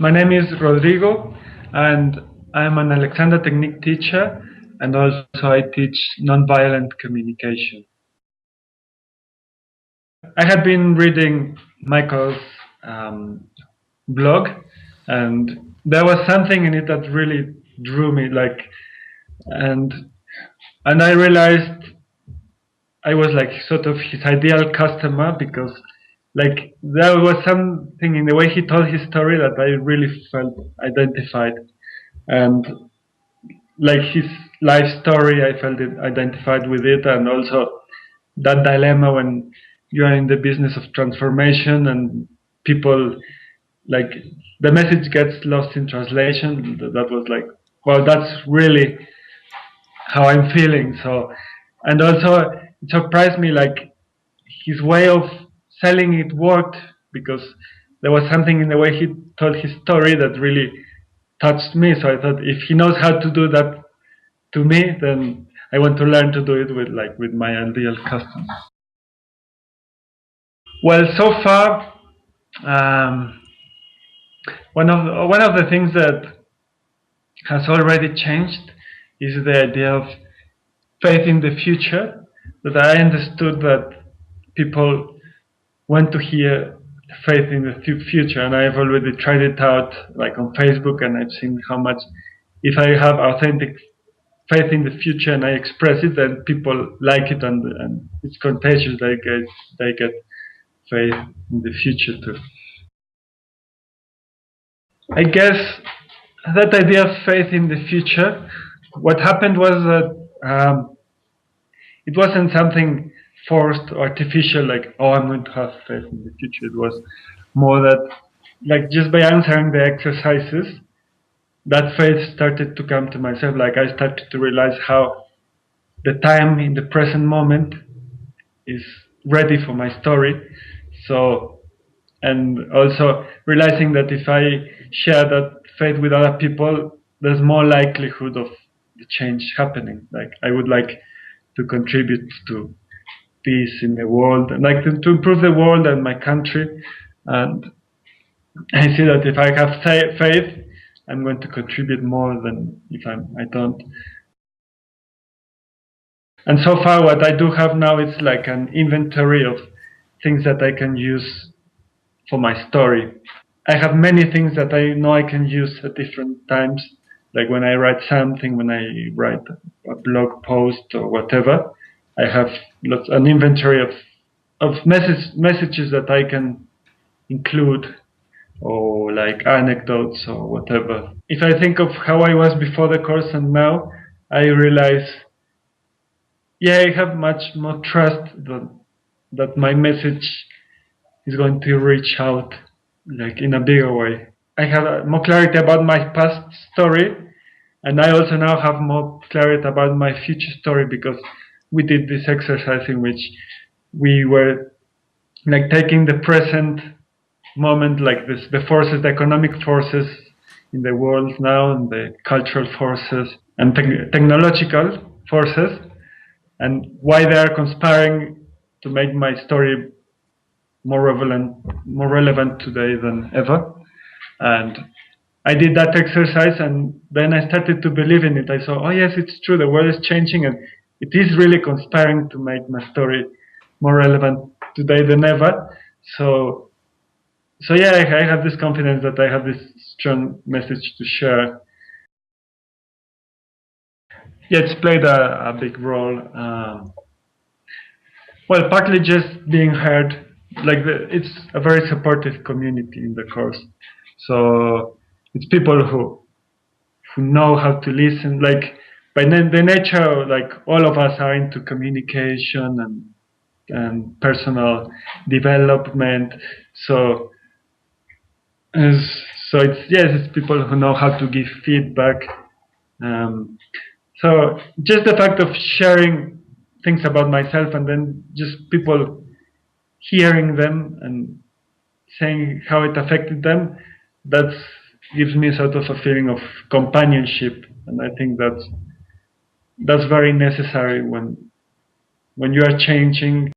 My name is Rodrigo, and I'm an Alexander Technique teacher, and also I teach nonviolent communication. I had been reading Michael's blog, and there was something in it that really drew me, and and I realized I was like sort of his ideal customer because there was something in the way he told his story that I really felt identified, and like his life story, I felt identified with it, and also that dilemma when you are in the business of transformation and people like the message gets lost in translation. That was like, well, that's really how I'm feeling. So, and also it surprised me like his way of selling it worked because there was something in the way he told his story that really touched me. So I thought if he knows how to do that to me, then I want to learn to do it with my ideal customers. Well, so far, um, one of the things that has already changed is the idea of faith in the future. That I understood that people want to hear faith in the future, and I've already tried it out, like on Facebook, and I've seen how much if I have authentic faith in the future and I express it, then people like it, and it's contagious. They get faith in the future too. I guess that idea of faith in the future, what happened was that it wasn't something forced or artificial, like, oh, I'm going to have faith in the future. It was more that, like, just by answering the exercises, that faith started to come to myself. Like, I started to realize how the time in the present moment is ready for my story. So, and also realizing that if I share that faith with other people, there's more likelihood of the change happening. Like I would like to contribute to peace in the world, and like to improve the world and my country. And I see that if I have faith, I'm going to contribute more than if I don't. And so far, what I do have now is like an inventory of things that I can use for my story. I have many things that I know I can use at different times, like when I write something, when I write a blog post or whatever. I have an inventory of messages that I can include, or like anecdotes or whatever. If I think of how I was before the course and now, I realize, yeah, I have much more trust that my message is going to reach out like in a bigger way. I have more clarity about my past story, and I also now have more clarity about my future story because we did this exercise in which we were like taking the present moment, like this, the forces, the economic forces in the world now, and the cultural forces and technological forces, and why they are conspiring to make my story more relevant today than ever. And I did that exercise, and then I started to believe in it. I saw, oh yes, it's true. The world is changing, and it is really conspiring to make my story more relevant today than ever. So yeah, I have this confidence that I have this strong message to share. Yeah, it's played a big role. Well, partly just being heard. It's a very supportive community in the course. So it's people who know how to listen. Like by the nature, like all of us are into communication and personal development. So as so it's people who know how to give feedback. So just the fact of sharing things about myself and then just people hearing them and saying how it affected them, that gives me sort of a feeling of companionship, and I think that's very necessary when you are changing